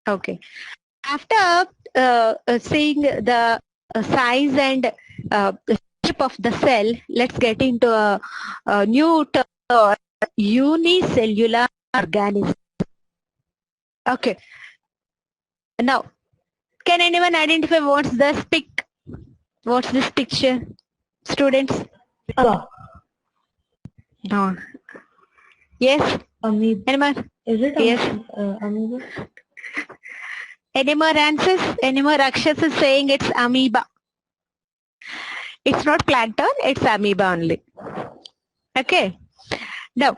Okay. After seeing the size and the shape of the cell, let's get into a new term, unicellular organism. Okay. Now, can anyone identify what's this What's this picture, students? No. Yes. Amoeba. Anyone? Is it Yes. amoeba? Any more answers? Any more Akshas is saying it's amoeba. It's not plankton, it's amoeba only. Okay. Now,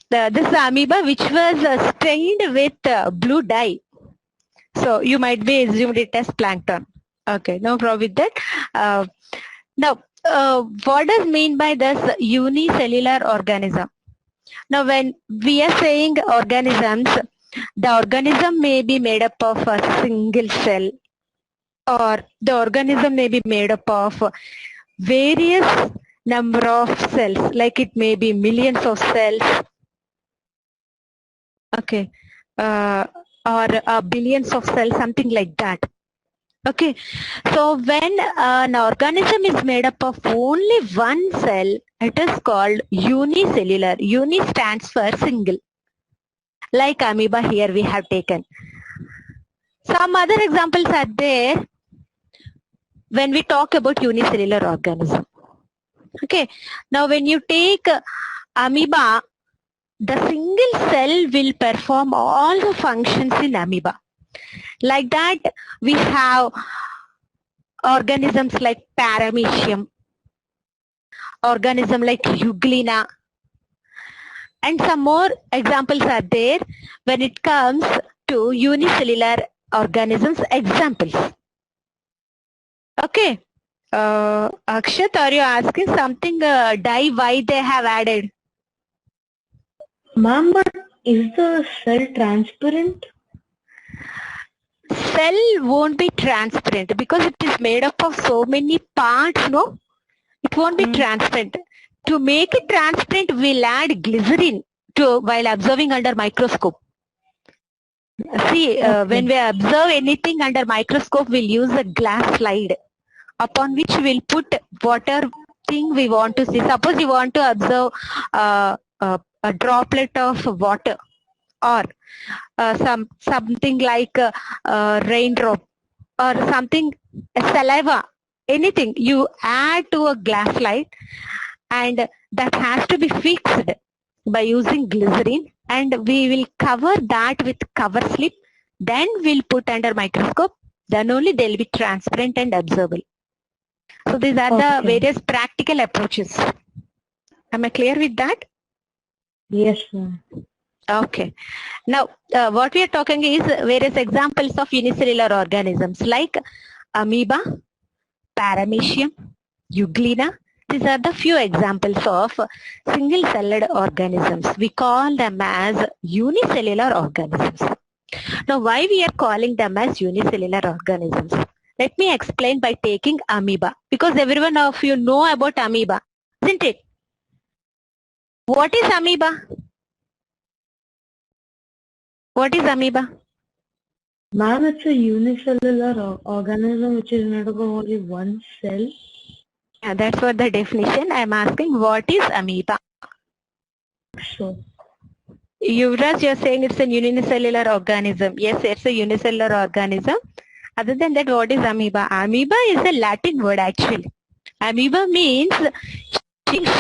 this amoeba which was stained with blue dye. So you might be assumed it as plankton. Okay, no problem with that. Now, what does mean by this unicellular organism? Now, when we are saying organisms, the organism may be made up of a single cell, or the organism may be made up of various number of cells, like it may be millions of cells, okay, or billions of cells, something like that. Okay, so when an organism is made up of only one cell, it is called unicellular. Uni stands for single. Like amoeba here we have taken. Some other examples are there when we talk about unicellular organism. Okay, now when you take amoeba, the single cell will perform all the functions in amoeba. Like that, we have organisms like paramecium, organism like euglena, and some more examples are there when it comes to unicellular organisms examples. Okay. Akshat, are you asking something dye why they have added? Ma'am, but is the cell transparent? Cell won't be transparent because it is made up of so many parts, no? It won't be transparent. To make it transparent, we'll add glycerin while observing under microscope. See, when we observe anything under microscope, we'll use a glass slide upon which we'll put whatever thing we want to see. Suppose you want to observe a droplet of water, or something like a raindrop, or something, saliva, anything you add to a glass slide, and that has to be fixed by using glycerin, and we will cover that with cover slip, then we'll put under microscope, then only they'll be transparent and observable. So these are the various practical approaches. Am I clear with that? Yes, ma'am. Okay. Now, what we are talking is various examples of unicellular organisms like amoeba, paramecium, euglena. These are the few examples of single-celled organisms. We call them as unicellular organisms. Now, why we are calling them as unicellular organisms? Let me explain by taking amoeba, because everyone of you know about amoeba, isn't it? What is amoeba? What is amoeba? Ma'am, it's a unicellular organism which is made up of only one cell. Yeah, that's what the definition. I'm asking, what is amoeba? So, Yuvraj, you're saying it's a unicellular organism. Yes, it's a unicellular organism. Other than that, what is amoeba? Amoeba is a Latin word actually. Amoeba means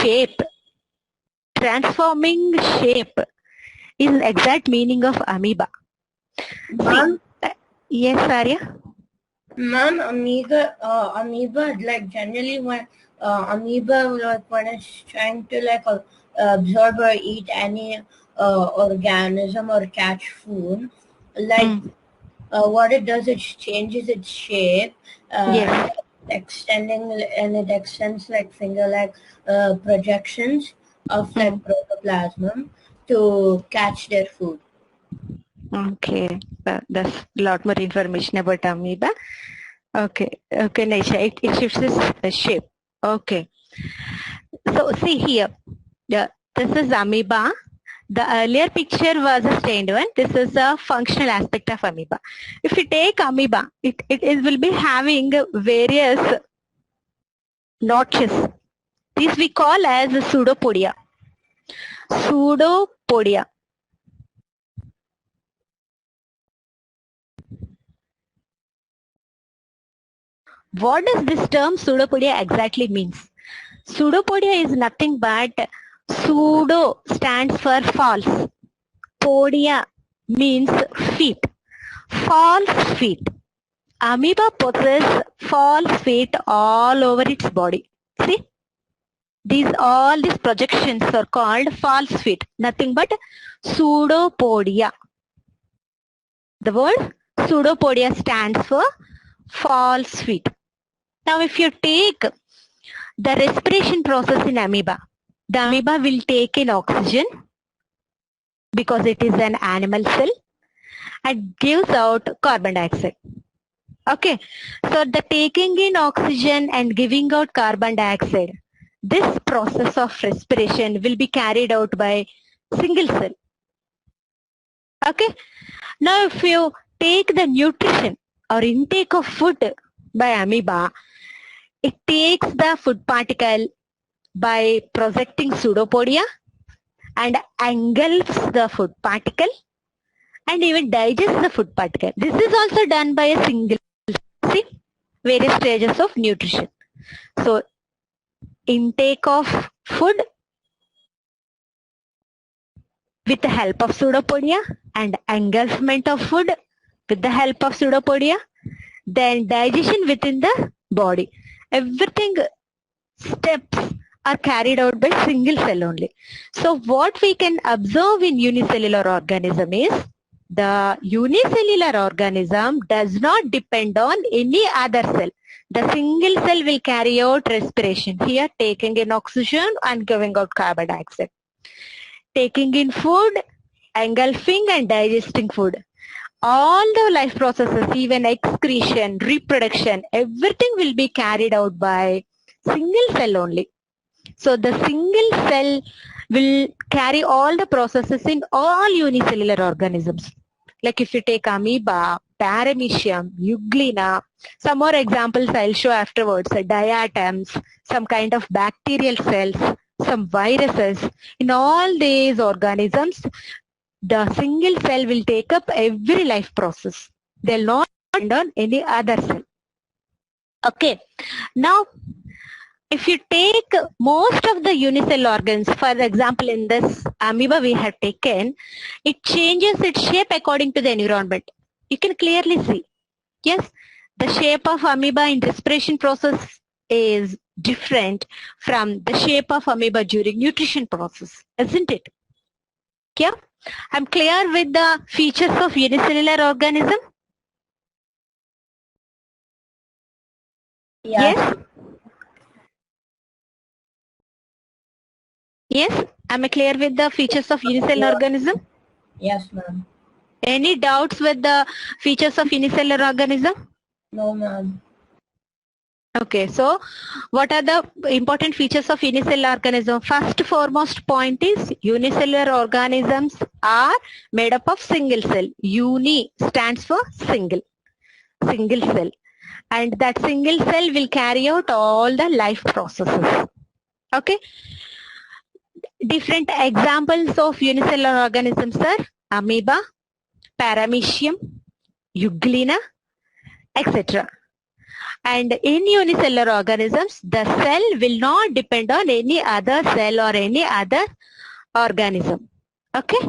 shape. Transforming shape is the exact meaning of amoeba. Ma'am? Yes, Arya? Ma'am, amoeba, like generally when amoeba, like when it's trying to like absorb or eat any organism or catch food, like what it does, it changes its shape, Yes. and it extends like finger-like projections of like protoplasm to catch their food. Okay, that's a lot more information about amoeba. Okay, okay, Naisha, it shifts its shape. Okay. So see here, this is amoeba. The earlier picture was a stained one. This is a functional aspect of amoeba. If you take amoeba, it will be having various notches. These we call as pseudopodia. Pseudopodia. What does this term pseudopodia exactly means? Pseudopodia is nothing but pseudo stands for false. Podia means feet. False feet. Amoeba possesses false feet all over its body. See? All these projections are called false feet. Nothing but pseudopodia. The word pseudopodia stands for false feet. Now if you take the respiration process in amoeba, the amoeba will take in oxygen because it is an animal cell and gives out carbon dioxide. Okay, so the taking in oxygen and giving out carbon dioxide, this process of respiration will be carried out by single cell. Okay, now if you take the nutrition or intake of food by amoeba, it takes the food particle by projecting pseudopodia and engulfs the food particle and even digests the food particle. This is also done by a single cell. See, various stages of nutrition. So, intake of food with the help of pseudopodia and engulfment of food with the help of pseudopodia, then digestion within the body. Everything steps are carried out by single cell only. So what we can observe in unicellular organism is the unicellular organism does not depend on any other cell. The single cell will carry out respiration. Here taking in oxygen and giving out carbon dioxide. Taking in food, engulfing and digesting food. All the life processes, even excretion, reproduction, everything will be carried out by single cell only. So the single cell will carry all the processes in all unicellular organisms. Like if you take amoeba, paramecium, euglena, some more examples I'll show afterwards, diatoms, some kind of bacterial cells, some viruses. In all these organisms, the single cell will take up every life process. They'll not depend on any other cell. Okay. Now, if you take most of the unicellular organs, for example, in this amoeba we have taken, it changes its shape according to the environment. You can clearly see. Yes, the shape of amoeba in respiration process is different from the shape of amoeba during nutrition process, isn't it? Yeah, I'm clear with the features of unicellular organism. Yes. Yes, am I clear with the features of unicellular organism? Yes, ma'am. Any doubts with the features of unicellular organism? No, ma'am. Okay, so what are the important features of unicellular organism? First foremost point is unicellular organisms are made up of single cell. Uni stands for single cell. And that single cell will carry out all the life processes. Okay. Different examples of unicellular organisms are amoeba, paramecium, euglena, etc. And in unicellular organisms, the cell will not depend on any other cell or any other organism. Okay?